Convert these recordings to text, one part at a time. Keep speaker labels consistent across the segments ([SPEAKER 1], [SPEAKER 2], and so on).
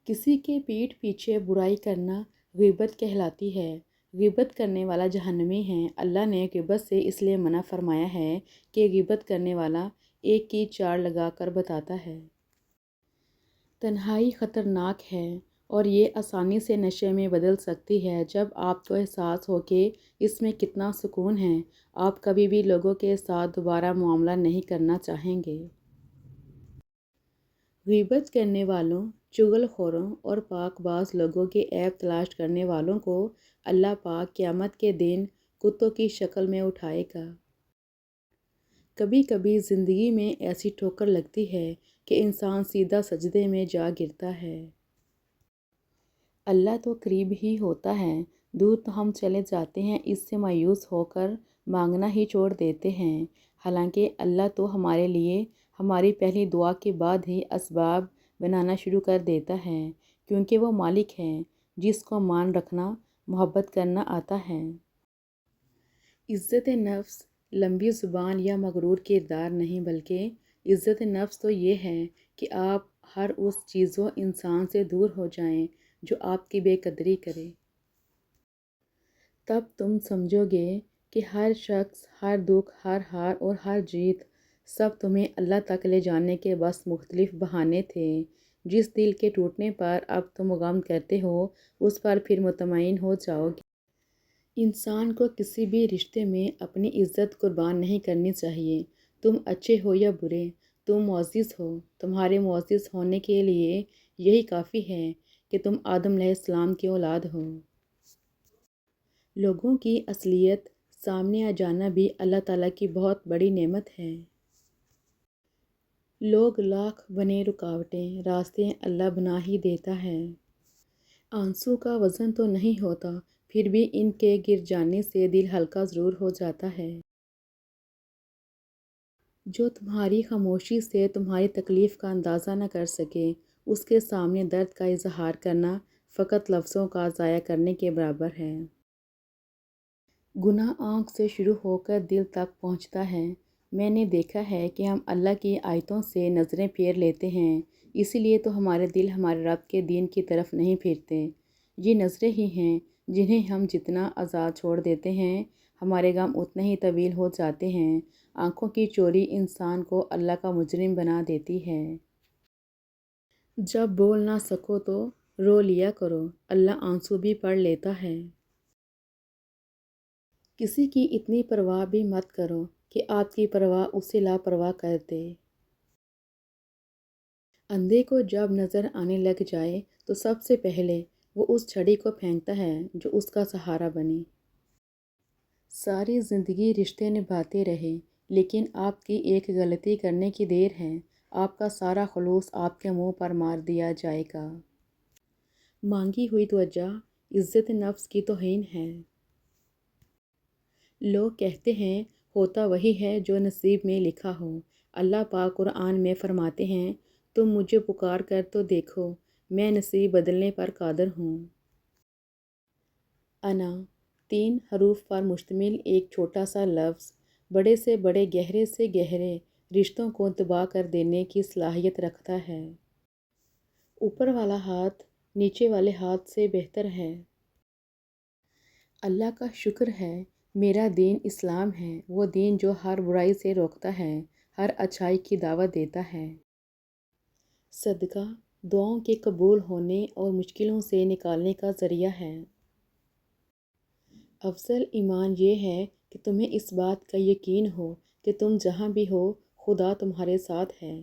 [SPEAKER 1] کسی کے پیٹھ پیچھے برائی کرنا غیبت کہلاتی ہے۔ غیبت کرنے والا جہنمی ہے۔ اللہ نے غیبت سے اس لیے منع فرمایا ہے کہ غیبت کرنے والا ایک کی چار لگا کر بتاتا ہے۔ تنہائی خطرناک ہے اور یہ آسانی سے نشے میں بدل سکتی ہے۔ جب آپ کو احساس ہو کہ اس میں کتنا سکون ہے، آپ کبھی بھی لوگوں کے ساتھ دوبارہ معاملہ نہیں کرنا چاہیں گے۔ غیبت کرنے والوں، چغل خوروں اور پاک باز لوگوں کے عیب تلاش کرنے والوں کو اللہ پاک قیامت کے دن کتوں کی شکل میں اٹھائے گا۔ کبھی کبھی زندگی میں ایسی ٹھوکر لگتی ہے کہ انسان سیدھا سجدے میں جا گرتا ہے۔ اللہ تو قریب ہی ہوتا ہے، دور تو ہم چلے جاتے ہیں، اس سے مایوس ہو کر مانگنا ہی چھوڑ دیتے ہیں۔ حالانکہ اللہ تو ہمارے لیے ہماری پہلی دعا کے بعد ہی اسباب بنانا شروع کر دیتا ہے، کیونکہ وہ مالک ہے جس کو مان رکھنا، محبت کرنا آتا ہے۔ عزت نفس لمبی زبان یا مغرور کردار نہیں، بلکہ عزت نفس تو یہ ہے کہ آپ ہر اس چیز و انسان سے دور ہو جائیں جو آپ کی بے قدری کرے۔ تب تم سمجھو گے کہ ہر شخص، ہر دکھ، ہر ہار اور ہر جیت، سب تمہیں اللہ تک لے جانے کے بس مختلف بہانے تھے۔ جس دل کے ٹوٹنے پر اب تم غم کرتے ہو، اس پر پھر مطمئن ہو جاؤ گے۔ انسان کو کسی بھی رشتے میں اپنی عزت قربان نہیں کرنی چاہیے۔ تم اچھے ہو یا برے، تم معزز ہو۔ تمہارے معزز ہونے کے لیے یہی کافی ہے کہ تم آدم علیہ السلام کی اولاد ہو۔ لوگوں کی اصلیت سامنے آ جانا بھی اللہ تعالیٰ کی بہت بڑی نعمت ہے۔ لوگ لاکھ بنے رکاوٹیں، راستے اللہ بنا ہی دیتا ہے۔ آنسو کا وزن تو نہیں ہوتا، پھر بھی ان کے گر جانے سے دل ہلکا ضرور ہو جاتا ہے۔ جو تمہاری خاموشی سے تمہاری تکلیف کا اندازہ نہ کر سکے، اس کے سامنے درد کا اظہار کرنا فقط لفظوں کا ضائع کرنے کے برابر ہے۔ گناہ آنکھ سے شروع ہو کر دل تک پہنچتا ہے۔ میں نے دیکھا ہے کہ ہم اللہ کی آیتوں سے نظریں پھیر لیتے ہیں، اسی لیے تو ہمارے دل ہمارے رب کے دین کی طرف نہیں پھرتے۔ یہ نظریں ہی ہیں جنہیں ہم جتنا آزاد چھوڑ دیتے ہیں، ہمارے غم اتنے ہی طویل ہو جاتے ہیں۔ آنکھوں کی چوری انسان کو اللہ کا مجرم بنا دیتی ہے۔ جب بول نہ سکو تو رو لیا کرو، اللہ آنسو بھی پڑھ لیتا ہے۔ کسی کی اتنی پرواہ بھی مت کرو کہ آپ کی پرواہ اسے لاپرواہ کر دے۔ اندھے کو جب نظر آنے لگ جائے تو سب سے پہلے وہ اس چھڑی کو پھینکتا ہے جو اس کا سہارا بنے۔ ساری زندگی رشتے نبھاتے رہے، لیکن آپ کی ایک غلطی کرنے کی دیر ہے، آپ کا سارا خلوص آپ کے منہ پر مار دیا جائے گا۔ مانگی ہوئی توجہ عزت نفس کی توہین ہے۔ لوگ کہتے ہیں ہوتا وہی ہے جو نصیب میں لکھا ہو۔ اللہ پاک قرآن میں فرماتے ہیں، تم مجھے پکار کر تو دیکھو، میں نصیب بدلنے پر قادر ہوں۔ انا 3 حروف پر مشتمل ایک چھوٹا سا لفظ، بڑے سے بڑے، گہرے سے گہرے رشتوں کو تباہ کر دینے کی صلاحیت رکھتا ہے۔ اوپر والا ہاتھ نیچے والے ہاتھ سے بہتر ہے۔ اللہ کا شکر ہے، میرا دین اسلام ہے، وہ دین جو ہر برائی سے روکتا ہے، ہر اچھائی کی دعوت دیتا ہے۔ صدقہ دعاؤں کے قبول ہونے اور مشکلوں سے نکالنے کا ذریعہ ہے۔ افضل ایمان یہ ہے کہ تمہیں اس بات کا یقین ہو کہ تم جہاں بھی ہو، خدا تمہارے ساتھ ہے۔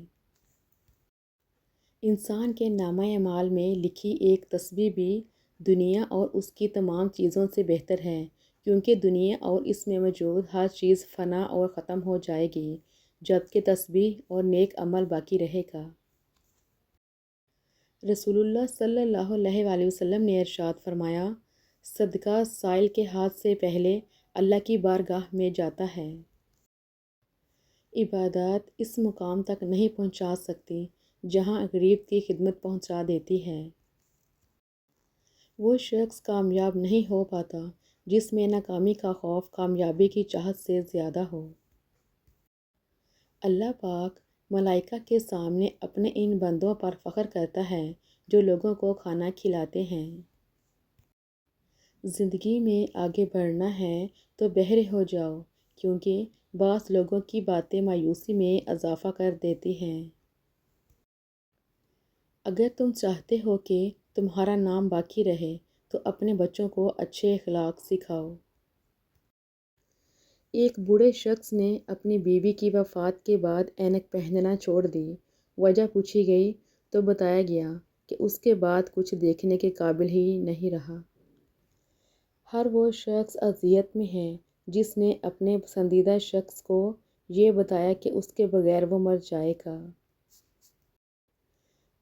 [SPEAKER 1] انسان کے نامہ اعمال میں لکھی ایک تسبیح بھی دنیا اور اس کی تمام چیزوں سے بہتر ہے، کیونکہ دنیا اور اس میں موجود ہر چیز فنا اور ختم ہو جائے گی، جبکہ تسبیح اور نیک عمل باقی رہے گا۔ رسول اللہ صلی اللہ علیہ وآلہ وسلم نے ارشاد فرمایا، صدقہ سائل کے ہاتھ سے پہلے اللہ کی بارگاہ میں جاتا ہے۔ عبادات اس مقام تک نہیں پہنچا سکتی جہاں غریب کی خدمت پہنچا دیتی ہے۔ وہ شخص کامیاب نہیں ہو پاتا جس میں ناکامی کا خوف کامیابی کی چاہت سے زیادہ ہو۔ اللہ پاک ملائکہ کے سامنے اپنے ان بندوں پر فخر کرتا ہے جو لوگوں کو کھانا کھلاتے ہیں۔ زندگی میں آگے بڑھنا ہے تو بہرے ہو جاؤ، کیونکہ بعض لوگوں کی باتیں مایوسی میں اضافہ کر دیتی ہیں۔ اگر تم چاہتے ہو کہ تمہارا نام باقی رہے تو اپنے بچوں کو اچھے اخلاق سکھاؤ۔ ایک بوڑھے شخص نے اپنی بیوی کی وفات کے بعد اینک پہننا چھوڑ دی۔ وجہ پوچھی گئی تو بتایا گیا کہ اس کے بعد کچھ دیکھنے کے قابل ہی نہیں رہا۔ ہر وہ شخص اذیت میں ہے جس نے اپنے پسندیدہ شخص کو یہ بتایا کہ اس کے بغیر وہ مر جائے گا۔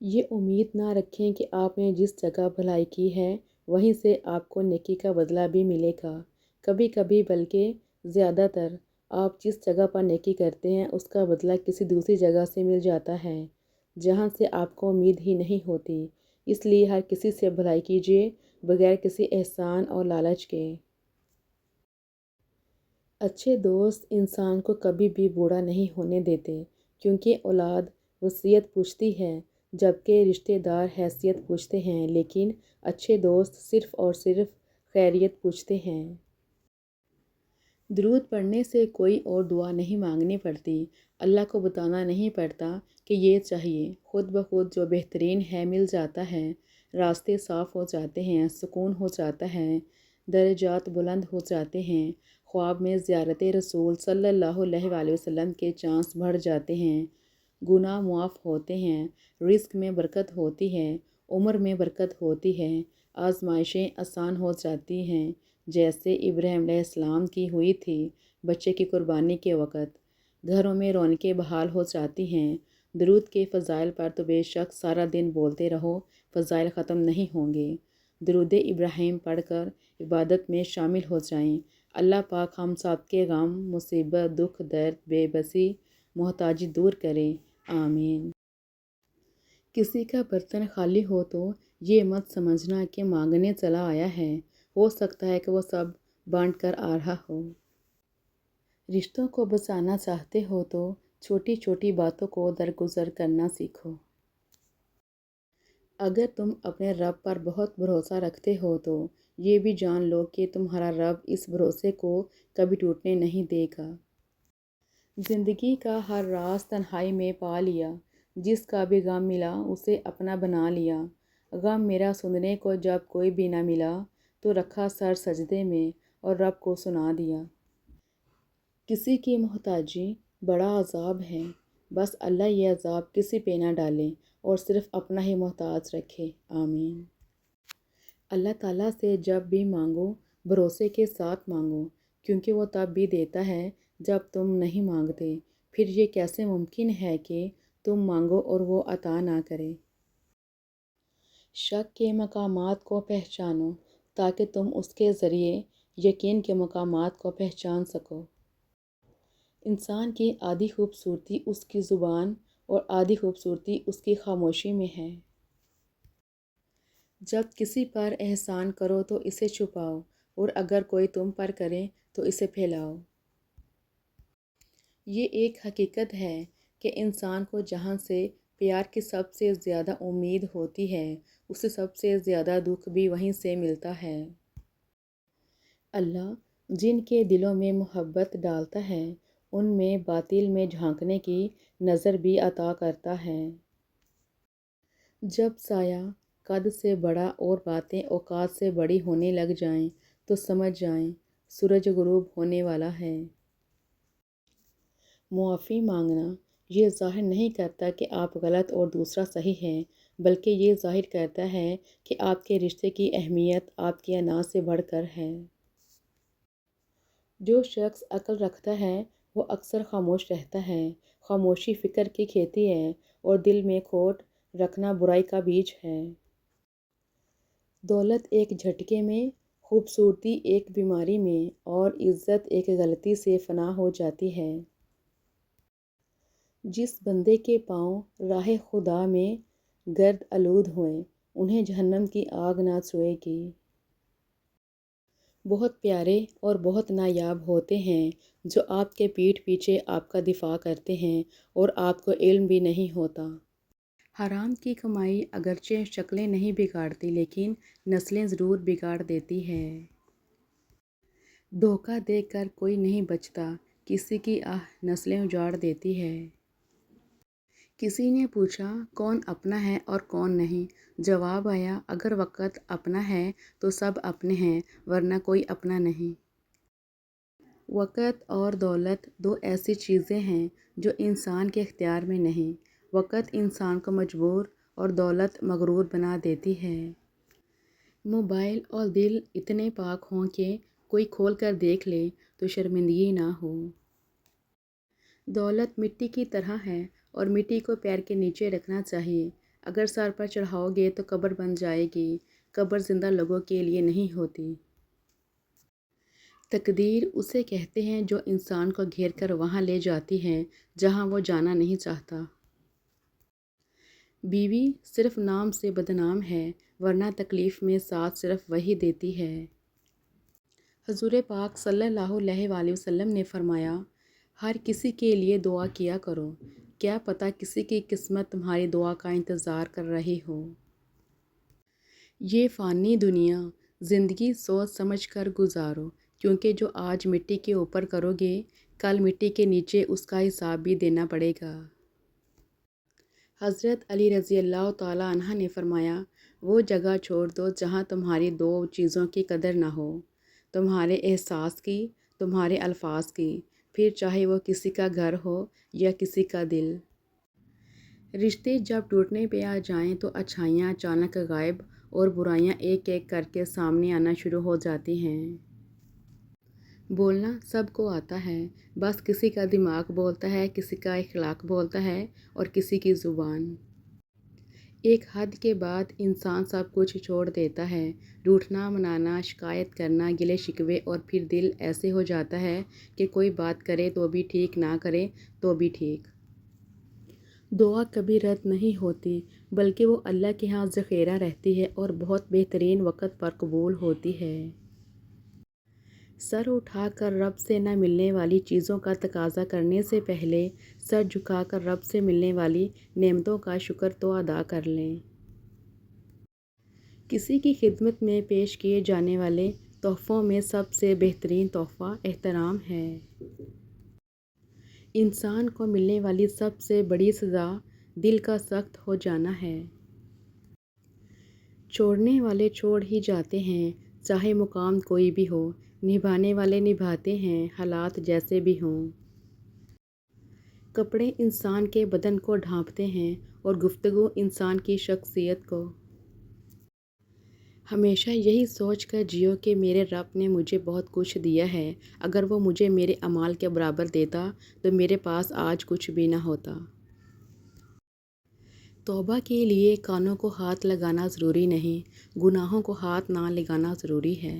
[SPEAKER 1] یہ امید نہ رکھیں کہ آپ نے جس جگہ بھلائی کی ہے وہیں سے آپ کو نیکی کا بدلہ بھی ملے گا۔ کبھی کبھی بلکہ زیادہ تر آپ جس جگہ پر نیکی کرتے ہیں اس کا بدلہ کسی دوسری جگہ سے مل جاتا ہے جہاں سے آپ کو امید ہی نہیں ہوتی۔ اس لیے ہر کسی سے بھلائی کیجیے بغیر کسی احسان اور لالچ کے۔ اچھے دوست انسان کو کبھی بھی بوڑھا نہیں ہونے دیتے، کیونکہ اولاد وصیت پوچھتی ہے جبکہ رشتہ دار حیثیت پوچھتے ہیں، لیکن اچھے دوست صرف اور صرف خیریت پوچھتے ہیں۔ درود پڑھنے سے کوئی اور دعا نہیں مانگنی پڑتی، اللہ کو بتانا نہیں پڑتا کہ یہ چاہیے، خود بخود جو بہترین ہے مل جاتا ہے۔ راستے صاف ہو جاتے ہیں، سکون ہو جاتا ہے، درجات بلند ہو جاتے ہیں، خواب میں زیارت رسول صلی اللہ علیہ وآلہ وسلم کے چانس بڑھ جاتے ہیں، گناہ معاف ہوتے ہیں، رزق میں برکت ہوتی ہے، عمر میں برکت ہوتی ہے، آزمائشیں آسان ہو جاتی ہیں جیسے ابراہیم علیہ السلام کی ہوئی تھی بچے کی قربانی کے وقت، گھروں میں رونقیں بحال ہو جاتی ہیں۔ درود کے فضائل پر تو بے شک سارا دن بولتے رہو، فضائل ختم نہیں ہوں گے۔ درود ابراہیم پڑھ کر عبادت میں شامل ہو جائیں۔ اللہ پاک ہم سب کے غم، مصیبت، دکھ، درد، بے بسی، محتاجی دور کرے، آمین۔ کسی کا برتن خالی ہو تو یہ مت سمجھنا کہ مانگنے چلا آیا ہے، ہو سکتا ہے کہ وہ سب بانٹ کر آ رہا ہو۔ رشتوں کو بچانا چاہتے ہو تو چھوٹی چھوٹی باتوں کو درگزر کرنا سیکھو۔ اگر تم اپنے رب پر بہت بھروسہ رکھتے ہو تو یہ بھی جان لو کہ تمہارا رب اس بھروسے کو کبھی ٹوٹنے نہیں دے گا۔ زندگی کا ہر راز تنہائی میں پا لیا، جس کا بھی غم ملا اسے اپنا بنا لیا۔ غم میرا سننے کو جب کوئی بھی نہ ملا تو رکھا سر سجدے میں اور رب کو سنا دیا۔ کسی کی محتاجی بڑا عذاب ہے، بس اللہ یہ عذاب کسی پہ نہ ڈالے اور صرف اپنا ہی محتاج رکھے، آمین۔ اللہ تعالیٰ سے جب بھی مانگو بھروسے کے ساتھ مانگو، کیونکہ وہ تب بھی دیتا ہے جب تم نہیں مانگتے، پھر یہ کیسے ممکن ہے کہ تم مانگو اور وہ عطا نہ کرے۔ شک کے مقامات کو پہچانو تاکہ تم اس کے ذریعے یقین کے مقامات کو پہچان سکو۔ انسان کی آدھی خوبصورتی اس کی زبان اور آدھی خوبصورتی اس کی خاموشی میں ہے۔ جب کسی پر احسان کرو تو اسے چھپاؤ، اور اگر کوئی تم پر کرے تو اسے پھیلاؤ۔ یہ ایک حقیقت ہے کہ انسان کو جہاں سے پیار کی سب سے زیادہ امید ہوتی ہے، اسے سب سے زیادہ دکھ بھی وہیں سے ملتا ہے۔ اللہ جن کے دلوں میں محبت ڈالتا ہے ان میں باطل میں جھانکنے کی نظر بھی عطا کرتا ہے۔ جب سایہ قد سے بڑا اور باتیں اوقات سے بڑی ہونے لگ جائیں تو سمجھ جائیں سورج غروب ہونے والا ہے۔ معافی مانگنا یہ ظاہر نہیں کرتا کہ آپ غلط اور دوسرا صحیح ہے، بلکہ یہ ظاہر کرتا ہے کہ آپ کے رشتے کی اہمیت آپ کی انا سے بڑھ کر ہے۔ جو شخص عقل رکھتا ہے وہ اکثر خاموش رہتا ہے۔ خاموشی فکر کی کھیتی ہے اور دل میں کھوٹ رکھنا برائی کا بیج ہے۔ دولت ایک جھٹکے میں، خوبصورتی ایک بیماری میں، اور عزت ایک غلطی سے فنا ہو جاتی ہے۔ جس بندے کے پاؤں راہ خدا میں گرد آلود ہوئیں انہیں جہنم کی آگ نہ چھوئے گی۔ بہت پیارے اور بہت نایاب ہوتے ہیں جو آپ کے پیٹھ پیچھے آپ کا دفاع کرتے ہیں اور آپ کو علم بھی نہیں ہوتا۔ حرام کی کمائی اگرچہ شکلیں نہیں بگاڑتی لیکن نسلیں ضرور بگاڑ دیتی ہے۔ دھوکہ دے کر کوئی نہیں بچتا، کسی کی نسلیں اجاڑ دیتی ہے۔ کسی نے پوچھا کون اپنا ہے اور کون نہیں؟ جواب آیا اگر وقت اپنا ہے تو سب اپنے ہیں ورنہ کوئی اپنا نہیں۔ وقت اور دولت دو ایسی چیزیں ہیں جو انسان کے اختیار میں نہیں۔ وقت انسان کو مجبور اور دولت مغرور بنا دیتی ہے۔ موبائل اور دل اتنے پاک ہوں کہ کوئی کھول کر دیکھ لے تو شرمندگی نہ ہو۔ دولت مٹی کی طرح ہے اور مٹی کو پیر کے نیچے رکھنا چاہیے۔ اگر سر پر چڑھاؤ گے تو قبر بن جائے گی۔ قبر زندہ لوگوں کے لیے نہیں ہوتی۔ تقدیر اسے کہتے ہیں جو انسان کو گھیر کر وہاں لے جاتی ہے جہاں وہ جانا نہیں چاہتا۔ بیوی صرف نام سے بدنام ہے ورنہ تکلیف میں ساتھ صرف وہی دیتی ہے۔ حضور پاک صلی اللہ علیہ وآلہ وسلم نے فرمایا ہر کسی کے لیے دعا کیا کرو، کیا پتہ کسی کی قسمت تمہاری دعا کا انتظار کر رہی ہو۔ یہ فانی دنیا زندگی سوچ سمجھ کر گزارو کیونکہ جو آج مٹی کے اوپر کرو گے کل مٹی کے نیچے اس کا حساب بھی دینا پڑے گا۔ حضرت علی رضی اللہ تعالیٰ عنہ نے فرمایا وہ جگہ چھوڑ دو جہاں تمہاری دو چیزوں کی قدر نہ ہو، تمہارے احساس کی، تمہارے الفاظ کی، پھر چاہے وہ کسی کا گھر ہو یا کسی کا دل۔ رشتے جب ٹوٹنے پہ آ جائیں تو اچھائیاں اچانک غائب اور برائیاں ایک ایک کر کے سامنے آنا شروع ہو جاتی ہیں۔ بولنا سب کو آتا ہے، بس کسی کا دماغ بولتا ہے، کسی کا اخلاق بولتا ہے اور کسی کی زبان۔ ایک حد کے بعد انسان سب کچھ چھوڑ دیتا ہے، روٹھنا منانا، شکایت کرنا، گلے شکوے، اور پھر دل ایسے ہو جاتا ہے کہ کوئی بات کرے تو بھی ٹھیک، نہ کرے تو بھی ٹھیک۔ دعا کبھی رد نہیں ہوتی بلکہ وہ اللہ کے ہاں ذخیرہ رہتی ہے اور بہت بہترین وقت پر قبول ہوتی ہے۔ سر اٹھا کر رب سے نہ ملنے والی چیزوں کا تقاضا کرنے سے پہلے سر جھکا کر رب سے ملنے والی نعمتوں کا شکر تو ادا کر لیں۔ کسی کی خدمت میں پیش کیے جانے والے تحفوں میں سب سے بہترین تحفہ احترام ہے۔ انسان کو ملنے والی سب سے بڑی سزا دل کا سخت ہو جانا ہے۔ چھوڑنے والے چھوڑ ہی جاتے ہیں چاہے مقام کوئی بھی ہو، نبھانے والے نبھاتے ہیں حالات جیسے بھی ہوں۔ کپڑے انسان کے بدن کو ڈھانپتے ہیں اور گفتگو انسان کی شخصیت کو۔ ہمیشہ یہی سوچ کر جیو کہ میرے رب نے مجھے بہت کچھ دیا ہے، اگر وہ مجھے میرے اعمال کے برابر دیتا تو میرے پاس آج کچھ بھی نہ ہوتا۔ توبہ کے لیے کانوں کو ہاتھ لگانا ضروری نہیں، گناہوں کو ہاتھ نہ لگانا ضروری ہے۔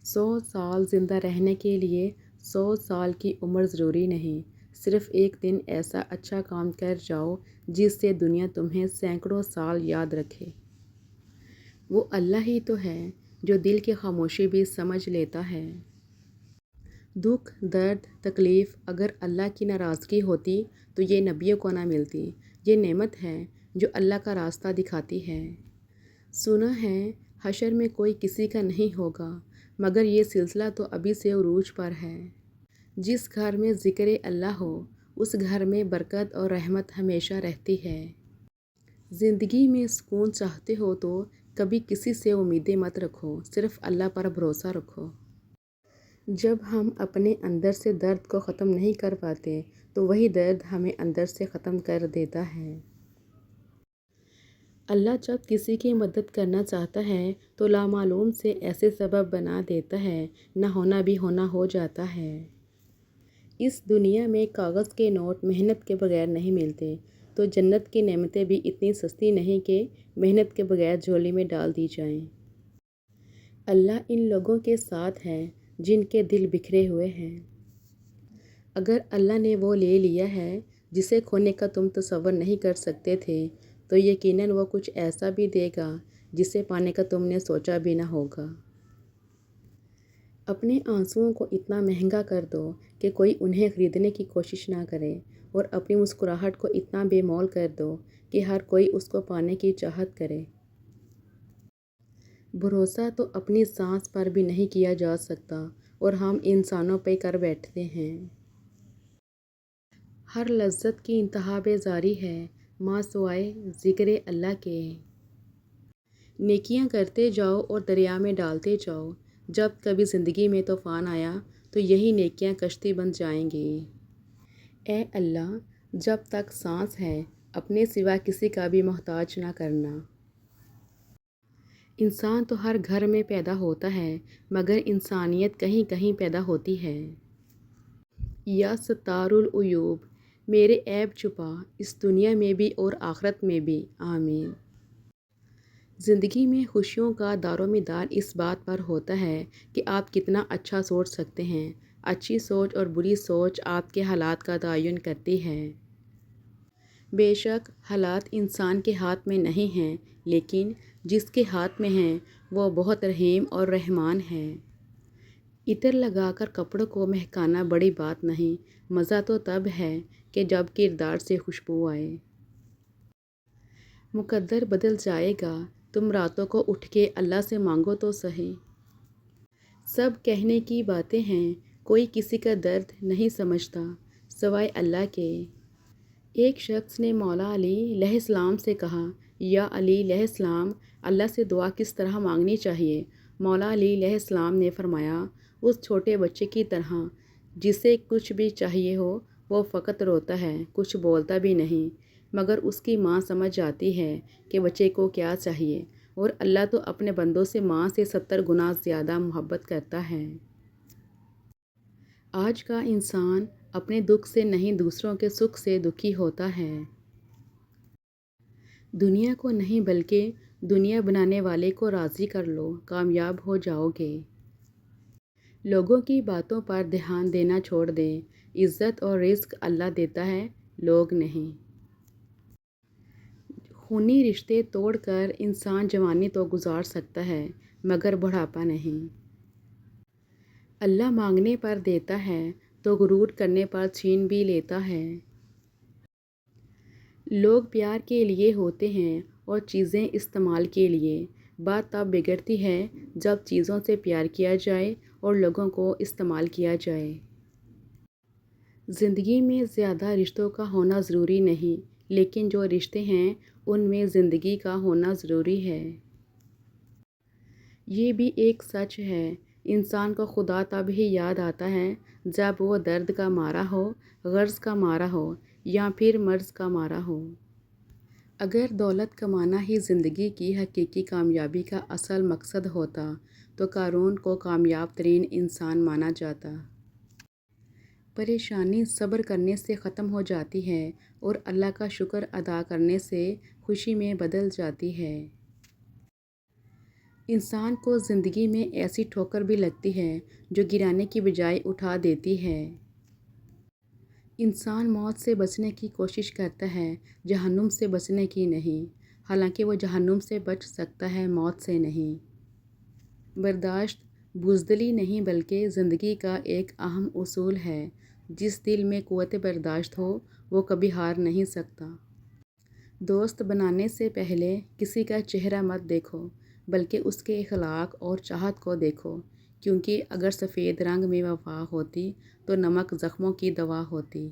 [SPEAKER 1] 100 سال زندہ رہنے کے لیے 100 سال کی عمر ضروری نہیں، صرف ایک دن ایسا اچھا کام کر جاؤ جس سے دنیا تمہیں سینکڑوں سال یاد رکھے۔ وہ اللہ ہی تو ہے جو دل کی خاموشی بھی سمجھ لیتا ہے۔ دکھ، درد، تکلیف اگر اللہ کی ناراضگی ہوتی تو یہ نبیوں کو نہ ملتی۔ یہ نعمت ہے جو اللہ کا راستہ دکھاتی ہے۔ سنا ہے حشر میں کوئی کسی کا نہیں ہوگا، مگر یہ سلسلہ تو ابھی سے عروج پر ہے۔ جس گھر میں ذکر اللہ ہو اس گھر میں برکت اور رحمت ہمیشہ رہتی ہے۔ زندگی میں سکون چاہتے ہو تو کبھی کسی سے امیدیں مت رکھو، صرف اللہ پر بھروسہ رکھو۔ جب ہم اپنے اندر سے درد کو ختم نہیں کر پاتے تو وہی درد ہمیں اندر سے ختم کر دیتا ہے۔ اللہ جب کسی کی مدد کرنا چاہتا ہے تو لامعلوم سے ایسے سبب بنا دیتا ہے، نہ ہونا بھی ہونا ہو جاتا ہے۔ اس دنیا میں کاغذ کے نوٹ محنت کے بغیر نہیں ملتے، تو جنت کی نعمتیں بھی اتنی سستی نہیں کہ محنت کے بغیر جھولی میں ڈال دی جائیں۔ اللہ ان لوگوں کے ساتھ ہے جن کے دل بکھرے ہوئے ہیں۔ اگر اللہ نے وہ لے لیا ہے جسے کھونے کا تم تصور نہیں کر سکتے تھے تو یقیناً وہ کچھ ایسا بھی دے گا جسے پانے کا تم نے سوچا بھی نہ ہوگا۔ اپنے آنسوؤں کو اتنا مہنگا کر دو کہ کوئی انہیں خریدنے کی کوشش نہ کرے، اور اپنی مسکراہٹ کو اتنا بے مول کر دو کہ ہر کوئی اس کو پانے کی چاہت کرے۔ بھروسہ تو اپنی سانس پر بھی نہیں کیا جا سکتا اور ہم انسانوں پہ کر بیٹھتے ہیں۔ ہر لذت کی انتہا بے زاری ہے ماں سوائے ذکر اللہ کے۔ نیکیاں کرتے جاؤ اور دریا میں ڈالتے جاؤ، جب کبھی زندگی میں طوفان آیا تو یہی نیکیاں کشتی بن جائیں گی۔ اے اللہ، جب تک سانس ہے اپنے سوا کسی کا بھی محتاج نہ کرنا۔ انسان تو ہر گھر میں پیدا ہوتا ہے مگر انسانیت کہیں کہیں پیدا ہوتی ہے۔ یا ستار العیوب، میرے عیب چھپا اس دنیا میں بھی اور آخرت میں بھی، آمین۔ زندگی میں خوشیوں کا دار و مدار اس بات پر ہوتا ہے کہ آپ کتنا اچھا سوچ سکتے ہیں۔ اچھی سوچ اور بری سوچ آپ کے حالات کا تعین کرتی ہے۔ بے شک حالات انسان کے ہاتھ میں نہیں ہیں، لیکن جس کے ہاتھ میں ہیں وہ بہت رحیم اور رحمان ہے۔ عطر لگا کر کپڑوں کو مہکانا بڑی بات نہیں، مزہ تو تب ہے کہ جب کردار سے خوشبو آئے۔ مقدر بدل جائے گا، تم راتوں کو اٹھ کے اللہ سے مانگو تو صحیح۔ سب کہنے کی باتیں ہیں، کوئی کسی کا درد نہیں سمجھتا سوائے اللہ کے۔ ایک شخص نے مولا علی علیہ السلام سے کہا، یا علی علیہ السلام، اللہ سے دعا کس طرح مانگنی چاہیے؟ مولا علی علیہ السلام نے فرمایا، اس چھوٹے بچے کی طرح جسے کچھ بھی چاہیے ہو وہ فقط روتا ہے، کچھ بولتا بھی نہیں، مگر اس کی ماں سمجھ جاتی ہے کہ بچے کو کیا چاہیے، اور اللہ تو اپنے بندوں سے ماں سے 70 گنا زیادہ محبت کرتا ہے۔ آج کا انسان اپنے دکھ سے نہیں دوسروں کے سکھ سے دکھی ہوتا ہے۔ دنیا کو نہیں بلکہ دنیا بنانے والے کو راضی کر لو، کامیاب ہو جاؤ گے۔ لوگوں کی باتوں پر دھیان دینا چھوڑ دیں، عزت اور رزق اللہ دیتا ہے، لوگ نہیں۔ خونی رشتے توڑ کر انسان جوانی تو گزار سکتا ہے مگر بڑھاپا نہیں۔ اللہ مانگنے پر دیتا ہے تو غرور کرنے پر چھین بھی لیتا ہے۔ لوگ پیار کے لیے ہوتے ہیں اور چیزیں استعمال کے لیے۔ بات تب بگڑتی ہے جب چیزوں سے پیار کیا جائے اور لوگوں کو استعمال کیا جائے۔ زندگی میں زیادہ رشتوں کا ہونا ضروری نہیں، لیکن جو رشتے ہیں ان میں زندگی کا ہونا ضروری ہے۔ یہ بھی ایک سچ ہے، انسان کو خدا تب ہی یاد آتا ہے جب وہ درد کا مارا ہو، غرض کا مارا ہو یا پھر مرض کا مارا ہو۔ اگر دولت کمانا ہی زندگی کی حقیقی کامیابی کا اصل مقصد ہوتا تو قارون کو کامیاب ترین انسان مانا جاتا۔ پریشانی صبر کرنے سے ختم ہو جاتی ہے اور اللہ کا شکر ادا کرنے سے خوشی میں بدل جاتی ہے۔ انسان کو زندگی میں ایسی ٹھوکر بھی لگتی ہے جو گرانے کی بجائے اٹھا دیتی ہے۔ انسان موت سے بچنے کی کوشش کرتا ہے، جہنم سے بچنے کی نہیں، حالانکہ وہ جہنم سے بچ سکتا ہے، موت سے نہیں۔ برداشت بزدلی نہیں بلکہ زندگی کا ایک اہم اصول ہے۔ جس دل میں قوت برداشت ہو وہ کبھی ہار نہیں سکتا۔ دوست بنانے سے پہلے کسی کا چہرہ مت دیکھو بلکہ اس کے اخلاق اور چاہت کو دیکھو، کیونکہ اگر سفید رنگ میں وفا ہوتی تو نمک زخموں کی دوا ہوتی۔